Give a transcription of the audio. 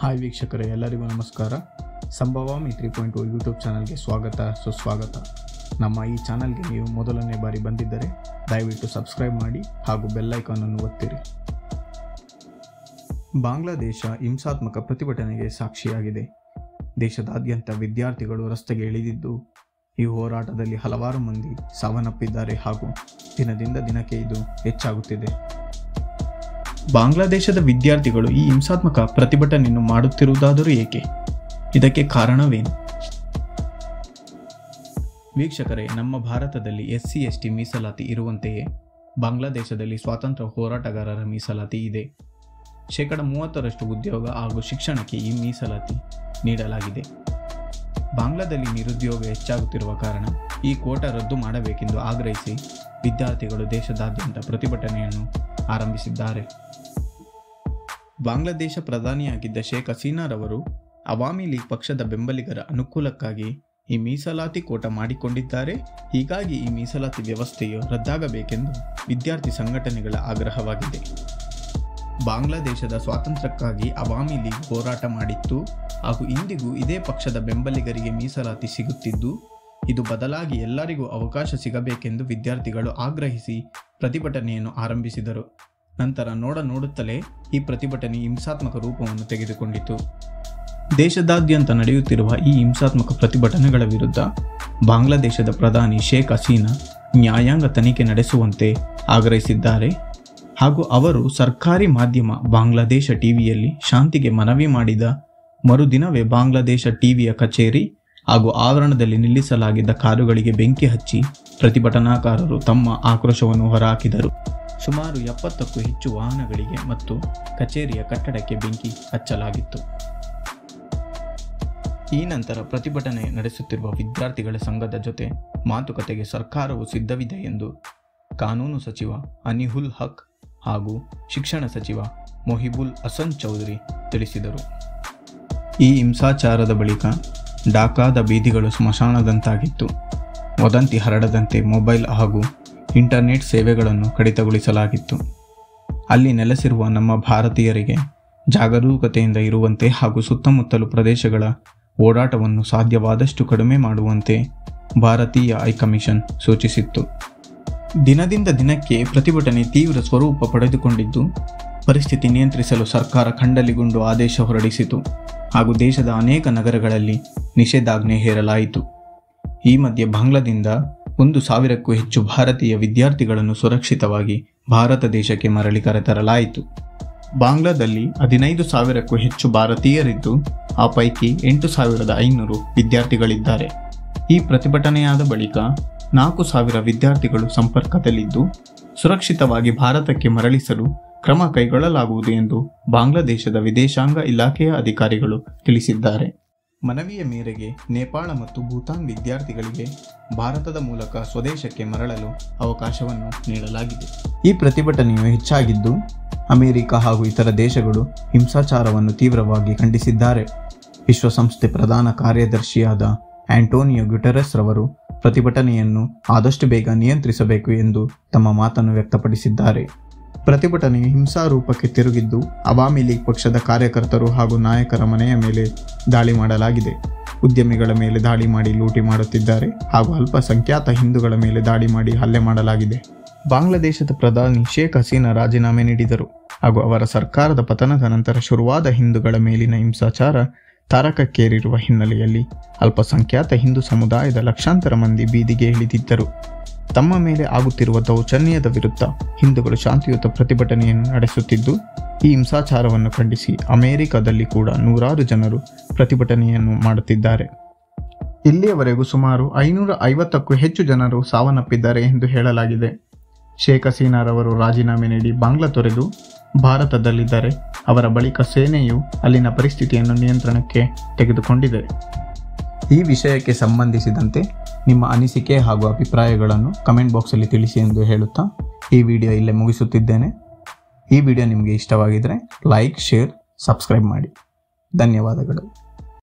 Hi ವೀಕ್ಷಕರೇ, ಎಲ್ಲರಿಗೂ ನಮಸ್ಕಾರ. ಸಂಭವಾಮಿ 3.0 ಯೂಟ್ಯೂಬ್ ಚಾನಲ್ಗೆ ಸ್ವಾಗತ, ಸುಸ್ವಾಗತ. ನಮ್ಮ ಈ ಚಾನಲ್ಗೆ ನೀವು ಮೊದಲನೇ ಬಾರಿ ಬಂದಿದ್ದರೆ ದಯವಿಟ್ಟು ಸಬ್ಸ್ಕ್ರೈಬ್ ಮಾಡಿ ಹಾಗೂ ಬೆಲ್ ಐಕಾನ್ ಅನ್ನು ಒತ್ತಿರಿ. ಬಾಂಗ್ಲಾದೇಶ ಹಿಂಸಾತ್ಮಕ ಪ್ರತಿಭಟನೆಗೆ ಸಾಕ್ಷಿಯಾಗಿದೆ. ದೇಶದಾದ್ಯಂತ ವಿದ್ಯಾರ್ಥಿಗಳು ರಸ್ತೆಗೆ ಇಳಿದಿದ್ದು, ಈ ಹೋರಾಟದಲ್ಲಿ ಹಲವಾರು ಮಂದಿ ಸಾವನ್ನಪ್ಪಿದ್ದಾರೆ ಹಾಗೂ ದಿನದಿಂದ ದಿನಕ್ಕೆ ಇದು ಹೆಚ್ಚಾಗುತ್ತಿದೆ. ಬಾಂಗ್ಲಾದೇಶದ ವಿದ್ಯಾರ್ಥಿಗಳು ಈ ಹಿಂಸಾತ್ಮಕ ಪ್ರತಿಭಟನೆಯನ್ನು ಮಾಡುತ್ತಿರುವುದಾದರೂ ಏಕೆ? ಇದಕ್ಕೆ ಕಾರಣವೇನು? ವೀಕ್ಷಕರೇ, ನಮ್ಮ ಭಾರತದಲ್ಲಿ SC/ST ಮೀಸಲಾತಿ ಇರುವಂತೆಯೇ ಬಾಂಗ್ಲಾದೇಶದಲ್ಲಿ ಸ್ವಾತಂತ್ರ್ಯ ಹೋರಾಟಗಾರರ ಮೀಸಲಾತಿ ಇದೆ. 30% ಉದ್ಯೋಗ ಹಾಗೂ ಶಿಕ್ಷಣಕ್ಕೆ ಈ ಮೀಸಲಾತಿ ನೀಡಲಾಗಿದೆ. ಬಾಂಗ್ಲಾದಲ್ಲಿ ನಿರುದ್ಯೋಗ ಹೆಚ್ಚಾಗುತ್ತಿರುವ ಕಾರಣ ಈ ಕೋಟಾ ರದ್ದು ಮಾಡಬೇಕೆಂದು ಆಗ್ರಹಿಸಿ ವಿದ್ಯಾರ್ಥಿಗಳು ದೇಶದಾದ್ಯಂತ ಪ್ರತಿಭಟನೆಯನ್ನು ಆರಂಭಿಸಿದ್ದಾರೆ. ಬಾಂಗ್ಲಾದೇಶ ಪ್ರಧಾನಿಯಾಗಿದ್ದ ಶೇಖ್ ಹಸೀನಾರವರು ಅವಾಮಿ ಲೀಗ್ ಪಕ್ಷದ ಬೆಂಬಲಿಗರ ಅನುಕೂಲಕ್ಕಾಗಿ ಈ ಮೀಸಲಾತಿ ಕೋಟಾ ಮಾಡಿಕೊಂಡಿದ್ದಾರೆ. ಹೀಗಾಗಿ ಈ ಮೀಸಲಾತಿ ವ್ಯವಸ್ಥೆಯು ರದ್ದಾಗಬೇಕೆಂದು ವಿದ್ಯಾರ್ಥಿ ಸಂಘಟನೆಗಳ ಆಗ್ರಹವಾಗಿದೆ. ಬಾಂಗ್ಲಾದೇಶದ ಸ್ವಾತಂತ್ರ್ಯಕ್ಕಾಗಿ ಅವಾಮಿ ಲೀಗ್ ಹೋರಾಟ ಮಾಡಿತ್ತು ಹಾಗೂ ಇಂದಿಗೂ ಇದೇ ಪಕ್ಷದ ಬೆಂಬಲಿಗರಿಗೆ ಮೀಸಲಾತಿ ಸಿಗುತ್ತಿದ್ದು, ಇದು ಬದಲಾಗಿ ಎಲ್ಲರಿಗೂ ಅವಕಾಶ ಸಿಗಬೇಕೆಂದು ವಿದ್ಯಾರ್ಥಿಗಳು ಆಗ್ರಹಿಸಿ ಪ್ರತಿಭಟನೆಯನ್ನು ಆರಂಭಿಸಿದರು. ನಂತರ ನೋಡುತ್ತಲೇ ಈ ಪ್ರತಿಭಟನೆ ಹಿಂಸಾತ್ಮಕ ರೂಪವನ್ನು ತೆಗೆದುಕೊಂಡಿತು. ದೇಶದಾದ್ಯಂತ ನಡೆಯುತ್ತಿರುವ ಈ ಹಿಂಸಾತ್ಮಕ ಪ್ರತಿಭಟನೆಗಳ ವಿರುದ್ಧ ಬಾಂಗ್ಲಾದೇಶದ ಪ್ರಧಾನಿ ಶೇಖ್ ಹಸೀನಾ ನ್ಯಾಯಾಂಗ ತನಿಖೆ ನಡೆಸುವಂತೆ ಆಗ್ರಹಿಸಿದ್ದಾರೆ ಹಾಗೂ ಅವರು ಸರ್ಕಾರಿ ಮಾಧ್ಯಮ ಬಾಂಗ್ಲಾದೇಶ ಟಿವಿಯಲ್ಲಿ ಶಾಂತಿಗೆ ಮನವಿ ಮಾಡಿದ ಮರುದಿನವೇ ಬಾಂಗ್ಲಾದೇಶ ಟಿವಿಯ ಕಚೇರಿ ಹಾಗೂ ಆವರಣದಲ್ಲಿ ನಿಲ್ಲಿಸಲಾಗಿದ್ದ ಕಾರುಗಳಿಗೆ ಬೆಂಕಿ ಹಚ್ಚಿ ಪ್ರತಿಭಟನಾಕಾರರು ತಮ್ಮ ಆಕ್ರೋಶವನ್ನು ಹೊರಹಾಕಿದರು. ಸುಮಾರು 70ಕ್ಕೂ ಹೆಚ್ಚು ವಾಹನಗಳಿಗೆ ಮತ್ತು ಕಚೇರಿಯ ಕಟ್ಟಡಕ್ಕೆ ಬೆಂಕಿ ಹಚ್ಚಲಾಗಿತ್ತು. ಈ ನಂತರ ಪ್ರತಿಭಟನೆ ನಡೆಸುತ್ತಿರುವ ವಿದ್ಯಾರ್ಥಿಗಳ ಸಂಘದ ಜೊತೆ ಮಾತುಕತೆಗೆ ಸರ್ಕಾರವು ಸಿದ್ಧವಿದೆ ಎಂದು ಕಾನೂನು ಸಚಿವ ಅನಿಹುಲ್ ಹಕ್ ಹಾಗೂ ಶಿಕ್ಷಣ ಸಚಿವ ಮೊಹಿಬುಲ್ ಹಸನ್ ಚೌಧರಿ ತಿಳಿಸಿದರು. ಈ ಹಿಂಸಾಚಾರದ ಬಳಿಕ ಢಾಕಾದ ಬೀದಿಗಳು ಸ್ಮಶಾನದಂತಾಗಿತ್ತು. ವದಂತಿ ಹರಡದಂತೆ ಮೊಬೈಲ್ ಹಾಗೂ ಇಂಟರ್ನೆಟ್ ಸೇವೆಗಳನ್ನು ಕಡಿತಗೊಳಿಸಲಾಗಿತ್ತು. ಅಲ್ಲಿ ನೆಲೆಸಿರುವ ನಮ್ಮ ಭಾರತೀಯರಿಗೆ ಜಾಗರೂಕತೆಯಿಂದ ಇರುವಂತೆ ಹಾಗೂ ಸುತ್ತಮುತ್ತಲು ಪ್ರದೇಶಗಳ ಓಡಾಟವನ್ನು ಸಾಧ್ಯವಾದಷ್ಟು ಕಡಿಮೆ ಮಾಡುವಂತೆ ಭಾರತೀಯ ಹೈಕಮಿಷನ್ ಸೂಚಿಸಿತ್ತು. ದಿನದಿಂದ ದಿನಕ್ಕೆ ಪ್ರತಿಭಟನೆ ತೀವ್ರ ಸ್ವರೂಪ ಪಡೆದುಕೊಂಡಿದ್ದು, ಪರಿಸ್ಥಿತಿ ನಿಯಂತ್ರಿಸಲು ಸರ್ಕಾರ ಖಂಡಲಿಗೊಂಡು ಆದೇಶ ಹೊರಡಿಸಿತು ಹಾಗೂ ದೇಶದ ಅನೇಕ ನಗರಗಳಲ್ಲಿ ನಿಷೇಧಾಜ್ಞೆ ಹೇರಲಾಯಿತು. ಈ ಮಧ್ಯೆ ಬಾಂಗ್ಲಾದಿಂದ 1,000ಕ್ಕೂ ಹೆಚ್ಚು ಭಾರತೀಯ ವಿದ್ಯಾರ್ಥಿಗಳನ್ನು ಸುರಕ್ಷಿತವಾಗಿ ಭಾರತ ದೇಶಕ್ಕೆ ಮರಳಿ ಕರೆತರಲಾಯಿತು. ಬಾಂಗ್ಲಾದಲ್ಲಿ 15,000ಕ್ಕೂ ಹೆಚ್ಚು ಭಾರತೀಯರಿದ್ದು, ಆ ಪೈಕಿ 8,500 ವಿದ್ಯಾರ್ಥಿಗಳಿದ್ದಾರೆ. ಈ ಪ್ರತಿಭಟನೆಯಾದ ಬಳಿಕ 4,000 ವಿದ್ಯಾರ್ಥಿಗಳು ಸಂಪರ್ಕದಲ್ಲಿದ್ದು, ಸುರಕ್ಷಿತವಾಗಿ ಭಾರತಕ್ಕೆ ಮರಳಿಸಲು ಕ್ರಮ ಕೈಗೊಳ್ಳಲಾಗುವುದು ಎಂದು ಬಾಂಗ್ಲಾದೇಶದ ವಿದೇಶಾಂಗ ಇಲಾಖೆಯ ಅಧಿಕಾರಿಗಳು ತಿಳಿಸಿದ್ದಾರೆ. ಮನವಿಯ ಮೇರೆಗೆ ನೇಪಾಳ ಮತ್ತು ಭೂತಾನ್ ವಿದ್ಯಾರ್ಥಿಗಳಿಗೆ ಭಾರತದ ಮೂಲಕ ಸ್ವದೇಶಕ್ಕೆ ಮರಳಲು ಅವಕಾಶವನ್ನು ನೀಡಲಾಗಿದೆ. ಈ ಪ್ರತಿಭಟನೆಯು ಹೆಚ್ಚಾಗಿದ್ದು, ಅಮೆರಿಕ ಹಾಗೂ ಇತರ ದೇಶಗಳು ಹಿಂಸಾಚಾರವನ್ನು ತೀವ್ರವಾಗಿ ಖಂಡಿಸಿದ್ದಾರೆ. ವಿಶ್ವಸಂಸ್ಥೆ ಪ್ರಧಾನ ಕಾರ್ಯದರ್ಶಿಯಾದ ಆಂಟೋನಿಯೋ ಗ್ಯುಟೆರಸ್ ರವರು ಪ್ರತಿಭಟನೆಯನ್ನು ಆದಷ್ಟು ಬೇಗ ನಿಯಂತ್ರಿಸಬೇಕು ಎಂದು ತಮ್ಮ ಮಾತನ್ನು ವ್ಯಕ್ತಪಡಿಸಿದ್ದಾರೆ. ಪ್ರತಿಭಟನೆಯು ಹಿಂಸಾರೂಪಕ್ಕೆ ತಿರುಗಿದ್ದು, ಅವಾಮಿ ಲೀಗ್ ಪಕ್ಷದ ಕಾರ್ಯಕರ್ತರು ಹಾಗೂ ನಾಯಕರ ಮನೆಯ ಮೇಲೆ ದಾಳಿ ಮಾಡಲಾಗಿದೆ. ಉದ್ಯಮಿಗಳ ಮೇಲೆ ದಾಳಿ ಮಾಡಿ ಲೂಟಿ ಮಾಡುತ್ತಿದ್ದಾರೆ ಹಾಗೂ ಅಲ್ಪಸಂಖ್ಯಾತ ಹಿಂದೂಗಳ ಮೇಲೆ ದಾಳಿ ಮಾಡಿ ಹಲ್ಲೆ ಮಾಡಲಾಗಿದೆ. ಬಾಂಗ್ಲಾದೇಶದ ಪ್ರಧಾನಿ ಶೇಖ್ ಹಸೀನಾ ರಾಜೀನಾಮೆ ನೀಡಿದರು ಹಾಗೂ ಅವರ ಸರ್ಕಾರದ ಪತನದ ನಂತರ ಶುರುವಾದ ಹಿಂದೂಗಳ ಮೇಲಿನ ಹಿಂಸಾಚಾರ ತಾರಕಕ್ಕೇರಿರುವ ಹಿನ್ನೆಲೆಯಲ್ಲಿ ಅಲ್ಪಸಂಖ್ಯಾತ ಹಿಂದೂ ಸಮುದಾಯದ ಲಕ್ಷಾಂತರ ಮಂದಿ ಬೀದಿಗೆ ಇಳಿದಿದ್ದರು. ತಮ್ಮ ಮೇಲೆ ಆಗುತ್ತಿರುವ ದೌರ್ಜನ್ಯದ ವಿರುದ್ಧ ಹಿಂದೂಗಳು ಶಾಂತಿಯುತ ಪ್ರತಿಭಟನೆಯನ್ನು ನಡೆಸುತ್ತಿದ್ದು, ಈ ಹಿಂಸಾಚಾರವನ್ನು ಖಂಡಿಸಿ ಅಮೆರಿಕದಲ್ಲಿ ಕೂಡ ನೂರಾರು ಜನರು ಪ್ರತಿಭಟನೆಯನ್ನು ಮಾಡುತ್ತಿದ್ದಾರೆ. ಇಲ್ಲಿಯವರೆಗೂ ಸುಮಾರು 550ಕ್ಕೂ ಹೆಚ್ಚು ಜನರು ಸಾವನ್ನಪ್ಪಿದ್ದಾರೆ ಎಂದು ಹೇಳಲಾಗಿದೆ. ಶೇಖ್ ಹಸೀನಾರವರು ರಾಜೀನಾಮೆ ನೀಡಿ ಬಾಂಗ್ಲಾ ತೊರೆದು ಭಾರತದಲ್ಲಿದ್ದರೆ, ಅವರ ಬಳಿಕ ಸೇನೆಯು ಅಲ್ಲಿನ ಪರಿಸ್ಥಿತಿಯನ್ನು ನಿಯಂತ್ರಣಕ್ಕೆ ತೆಗೆದುಕೊಂಡಿದೆ. ಈ ವಿಷಯಕ್ಕೆ ಸಂಬಂಧಿಸಿದಂತೆ ನಿಮ್ಮ ಅನಿಸಿಕೆ ಹಾಗೂ ಅಭಿಪ್ರಾಯಗಳನ್ನು ಕಮೆಂಟ್ ಬಾಕ್ಸಲ್ಲಿ ತಿಳಿಸಿ ಎಂದು ಹೇಳುತ್ತಾ ಈ ವಿಡಿಯೋ ಇಲ್ಲೇ ಮುಗಿಸುತ್ತಿದ್ದೇನೆ. ಈ ವಿಡಿಯೋ ನಿಮಗೆ ಇಷ್ಟವಾಗಿದ್ದರೆ ಲೈಕ್, ಶೇರ್, ಸಬ್ಸ್ಕ್ರೈಬ್ ಮಾಡಿ. ಧನ್ಯವಾದಗಳು.